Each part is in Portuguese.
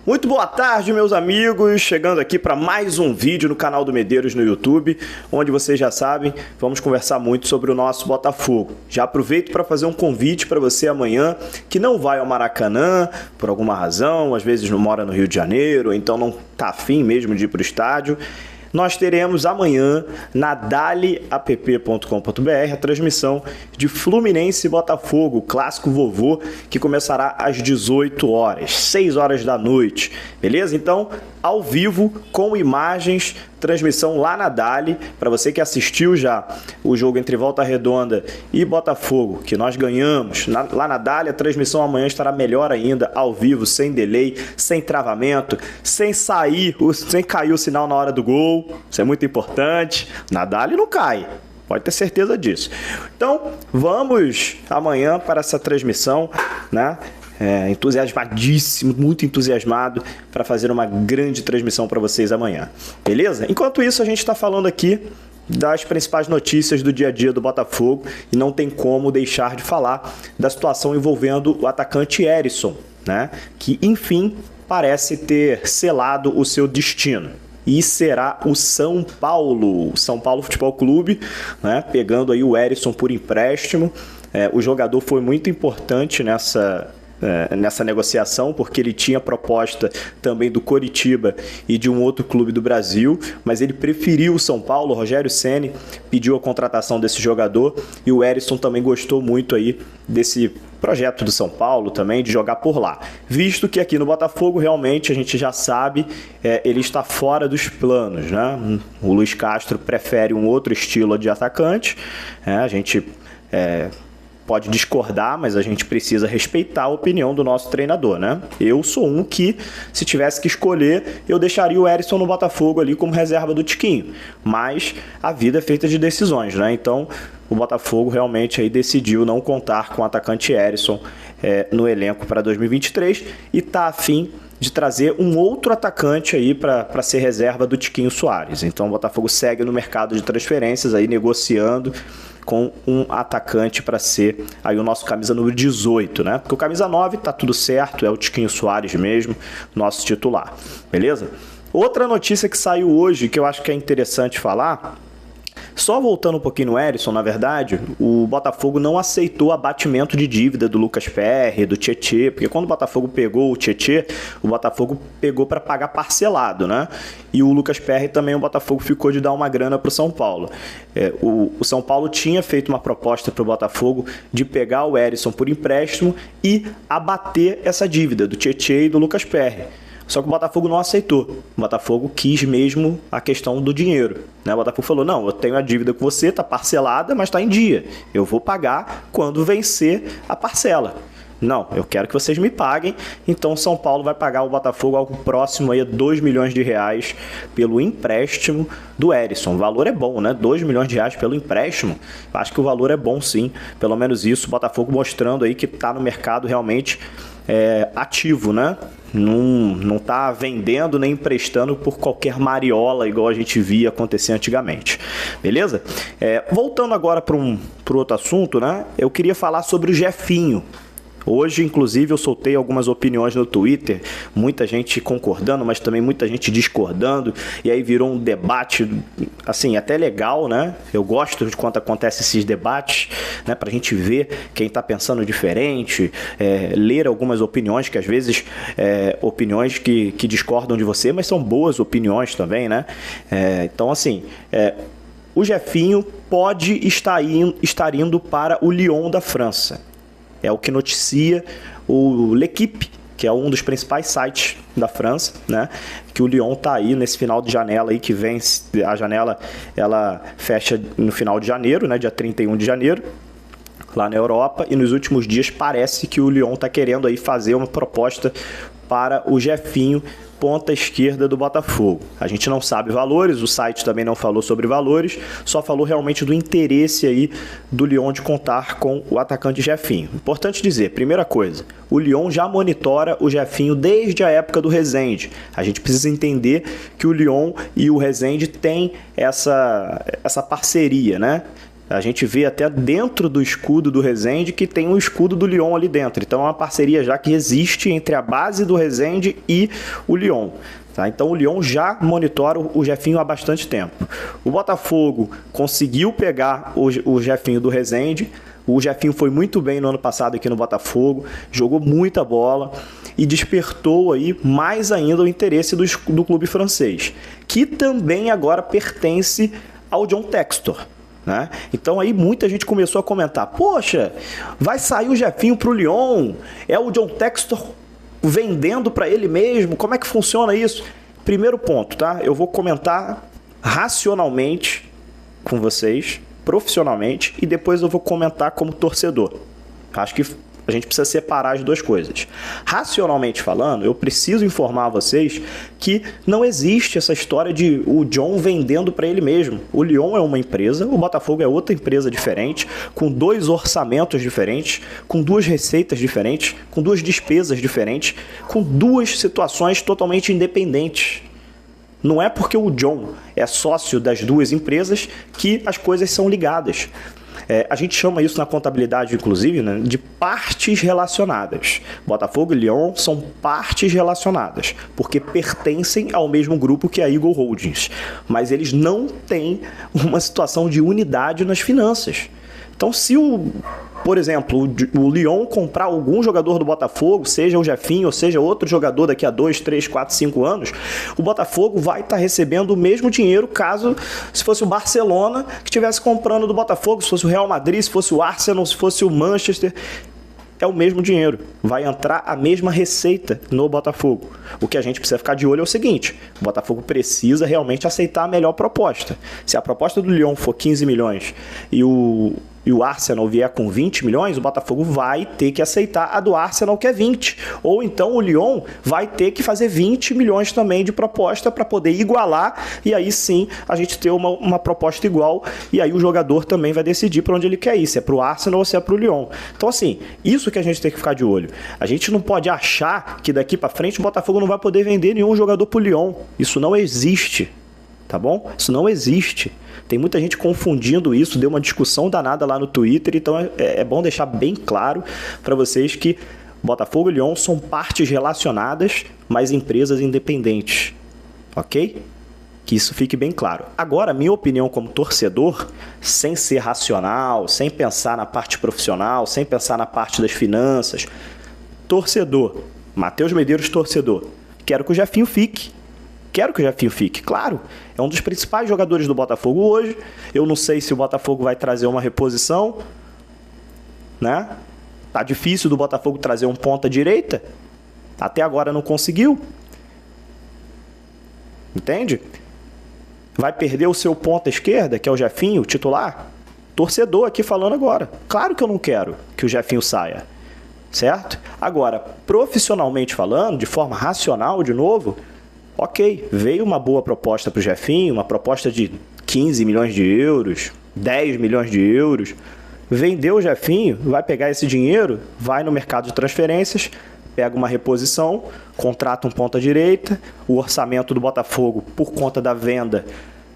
Muito boa tarde, meus amigos, chegando aqui para mais um vídeo no canal do Medeiros no YouTube, onde vocês já sabem, vamos conversar muito sobre o nosso Botafogo. Já aproveito para fazer um convite para você amanhã, que não vai ao Maracanã, por alguma razão, às vezes não mora no Rio de Janeiro, então não está afim mesmo de ir para o estádio. Nós teremos amanhã na daliapp.com.br a transmissão de Fluminense e Botafogo, clássico vovô, que começará às 18 horas, 6 horas da noite, beleza? Então, ao vivo, com imagens, transmissão lá na Dali, para você que assistiu já o jogo entre Volta Redonda e Botafogo, que nós ganhamos, lá na Dali, a transmissão amanhã estará melhor ainda, ao vivo, sem delay, sem travamento, sem cair o sinal na hora do gol, isso é muito importante, na Dali não cai. Pode ter certeza disso. Então, vamos amanhã para essa transmissão, né? Entusiasmadíssimo, muito entusiasmado para fazer uma grande transmissão para vocês amanhã. Beleza? Enquanto isso, a gente está falando aqui das principais notícias do dia a dia do Botafogo e não tem como deixar de falar da situação envolvendo o atacante Herisson, né? Que, enfim, parece ter selado o seu destino. E será o São Paulo Futebol Clube, né, pegando aí o Herisson por empréstimo. O jogador foi muito importante nessa negociação, porque ele tinha proposta também do Coritiba e de um outro clube do Brasil, mas ele preferiu o São Paulo. O Rogério Ceni pediu a contratação desse jogador e o Herisson também gostou muito aí desse projeto do São Paulo também, de jogar por lá. Visto que aqui no Botafogo, realmente, a gente já sabe, ele está fora dos planos, né? O Luiz Castro prefere um outro estilo de atacante, a gente pode discordar, mas a gente precisa respeitar a opinião do nosso treinador, né? Eu sou um que, se tivesse que escolher, eu deixaria o Herisson no Botafogo ali como reserva do Tiquinho. Mas a vida é feita de decisões, né? Então, o Botafogo realmente aí decidiu não contar com o atacante Herisson no elenco para 2023 e está a fim de trazer um outro atacante aí para ser reserva do Tiquinho Soares. Então, o Botafogo segue no mercado de transferências aí negociando com um atacante para ser aí o nosso camisa número 18, né? Porque o camisa 9 tá tudo certo, é o Tiquinho Soares mesmo, nosso titular, beleza? Outra notícia que saiu hoje, que eu acho que é interessante falar, só voltando um pouquinho no Herisson, na verdade, o Botafogo não aceitou abatimento de dívida do Lucas Perry, do Tietê, porque quando o Botafogo pegou o Tietê, o Botafogo pegou para pagar parcelado, né? E o Lucas Perry também, o Botafogo ficou de dar uma grana para o São Paulo. O São Paulo tinha feito uma proposta para o Botafogo de pegar o Herisson por empréstimo e abater essa dívida do Tietê e do Lucas Perry. Só que o Botafogo não aceitou. O Botafogo quis mesmo a questão do dinheiro, né? O Botafogo falou, não, eu tenho a dívida com você, está parcelada, mas está em dia. Eu vou pagar quando vencer a parcela. Não, eu quero que vocês me paguem. Então o São Paulo vai pagar o Botafogo algo próximo aí a 2 milhões de reais pelo empréstimo do Herisson. O valor é bom, né? 2 milhões de reais pelo empréstimo. Acho que o valor é bom, sim. Pelo menos isso, o Botafogo mostrando aí que está no mercado realmente ativo, né? Não está vendendo nem emprestando por qualquer mariola, igual a gente via acontecer antigamente. Beleza? Voltando agora para outro assunto, né? Eu queria falar sobre o Jefinho. Hoje, inclusive, eu soltei algumas opiniões no Twitter, muita gente concordando, mas também muita gente discordando, e aí virou um debate, assim, até legal, né? Eu gosto de quando acontecem esses debates, né? Pra gente ver quem tá pensando diferente, ler algumas opiniões, que às vezes, opiniões que discordam de você, mas são boas opiniões também, né? Então, assim, o Jefinho pode estar indo para o Lyon da França. É o que noticia o L'Équipe, que é um dos principais sites da França, né? Que o Lyon está aí nesse final de janela aí que vem. A janela ela fecha no final de janeiro, né? Dia 31 de janeiro, lá na Europa. E nos últimos dias parece que o Lyon está querendo aí fazer uma proposta para o Jefinho, ponta esquerda do Botafogo. A gente não sabe valores, o site também não falou sobre valores, só falou realmente do interesse aí do Lyon de contar com o atacante Jefinho. Importante dizer, primeira coisa, o Lyon já monitora o Jefinho desde a época do Rezende. A gente precisa entender que o Lyon e o Rezende têm essa parceria, né? A gente vê até dentro do escudo do Resende que tem um escudo do Lyon ali dentro. Então é uma parceria já que existe entre a base do Resende e o Lyon. Tá? Então o Lyon já monitora o Jefinho há bastante tempo. O Botafogo conseguiu pegar o Jefinho do Resende. O Jefinho foi muito bem no ano passado aqui no Botafogo, jogou muita bola e despertou aí mais ainda o interesse do clube francês, que também agora pertence ao John Textor. Né? Então aí muita gente começou a comentar: poxa, vai sair o Jefinho para o Lyon, é o John Textor vendendo para ele mesmo, como é que funciona isso? Primeiro ponto, tá? Eu vou comentar racionalmente com vocês, profissionalmente, e depois eu vou comentar como torcedor. Acho que a gente precisa separar as duas coisas. Racionalmente falando, eu preciso informar a vocês que não existe essa história de o John vendendo para ele mesmo. O Lyon é uma empresa, o Botafogo é outra empresa diferente, com 2 orçamentos diferentes, com 2 receitas diferentes, com 2 despesas diferentes, com 2 situações totalmente independentes. Não é porque o John é sócio das 2 empresas que as coisas são ligadas. A gente chama isso na contabilidade, inclusive, né, de partes relacionadas. Botafogo e Lyon são partes relacionadas, porque pertencem ao mesmo grupo que a Eagle Holdings. Mas eles não têm uma situação de unidade nas finanças. Então, se por exemplo, o Lyon comprar algum jogador do Botafogo, seja o Jefinho ou seja outro jogador daqui a 2, 3, 4, 5 anos, o Botafogo vai estar recebendo o mesmo dinheiro caso se fosse o Barcelona que estivesse comprando do Botafogo, se fosse o Real Madrid, se fosse o Arsenal, se fosse o Manchester. É o mesmo dinheiro, vai entrar a mesma receita no Botafogo. O que a gente precisa ficar de olho é o seguinte: o Botafogo precisa realmente aceitar a melhor proposta. Se a proposta do Lyon for 15 milhões e o Arsenal vier com 20 milhões, o Botafogo vai ter que aceitar a do Arsenal, que é 20. Ou então o Lyon vai ter que fazer 20 milhões também de proposta para poder igualar, e aí sim a gente ter uma proposta igual, e aí o jogador também vai decidir para onde ele quer ir, se é para o Arsenal ou se é para o Lyon. Então assim, isso que a gente tem que ficar de olho. A gente não pode achar que daqui para frente o Botafogo não vai poder vender nenhum jogador para o Lyon. Isso não existe. Tá bom? Isso não existe. Tem muita gente confundindo isso, deu uma discussão danada lá no Twitter, então é bom deixar bem claro para vocês que Botafogo e Lyon são partes relacionadas, mas empresas independentes, ok? Que isso fique bem claro. Agora, minha opinião como torcedor, sem ser racional, sem pensar na parte profissional, sem pensar na parte das finanças, torcedor, Matheus Medeiros, torcedor, quero que o Jefinho fique. Quero que o Jefinho fique, claro. É um dos principais jogadores do Botafogo hoje. Eu não sei se o Botafogo vai trazer uma reposição, né? Tá difícil do Botafogo trazer um ponta direita. Até agora não conseguiu. Entende? Vai perder o seu ponta esquerda, que é o Jefinho, titular? Torcedor aqui falando agora. Claro que eu não quero que o Jefinho saia. Certo? Agora, profissionalmente falando, de forma racional, de novo, ok, veio uma boa proposta para o Jefinho, uma proposta de 15 milhões de euros, 10 milhões de euros. Vendeu o Jefinho, vai pegar esse dinheiro, vai no mercado de transferências, pega uma reposição, contrata um ponta-direita, o orçamento do Botafogo, por conta da venda,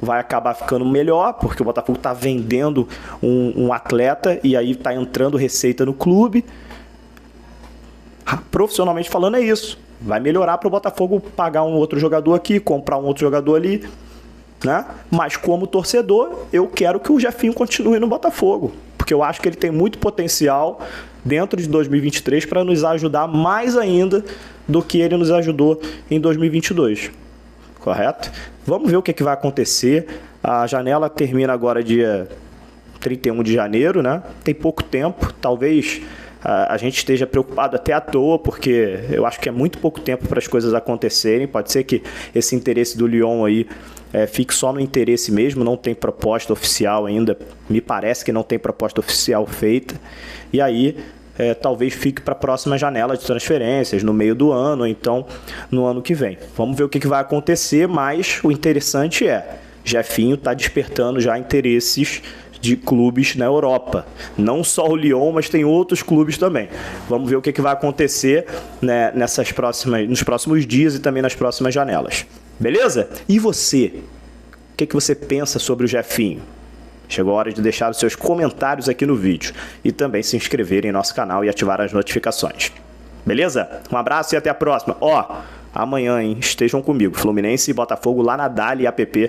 vai acabar ficando melhor, porque o Botafogo está vendendo um atleta e aí está entrando receita no clube. Profissionalmente falando é isso. Vai melhorar para o Botafogo pagar um outro jogador aqui, comprar um outro jogador ali, né? Mas como torcedor, eu quero que o Jefinho continue no Botafogo, porque eu acho que ele tem muito potencial dentro de 2023 para nos ajudar mais ainda do que ele nos ajudou em 2022. Correto? Vamos ver o que vai acontecer. A janela termina agora dia 31 de janeiro, né? Tem pouco tempo, talvez a gente esteja preocupado até à toa, porque eu acho que é muito pouco tempo para as coisas acontecerem. Pode ser que esse interesse do Lyon aí fique só no interesse mesmo, não tem proposta oficial ainda, me parece que não tem proposta oficial feita, e aí talvez fique para a próxima janela de transferências, no meio do ano, ou então no ano que vem. Vamos ver o que vai acontecer, mas o interessante Jefinho está despertando já interesses de clubes na Europa. Não só o Lyon, mas tem outros clubes também. Vamos ver o que vai acontecer, né, nos próximos dias e também nas próximas janelas. Beleza? E você? O que você pensa sobre o Jefinho? Chegou a hora de deixar os seus comentários aqui no vídeo e também se inscrever em nosso canal e ativar as notificações. Beleza? Um abraço e até a próxima. Amanhã, hein? Estejam comigo, Fluminense e Botafogo lá na daliapp.com.br.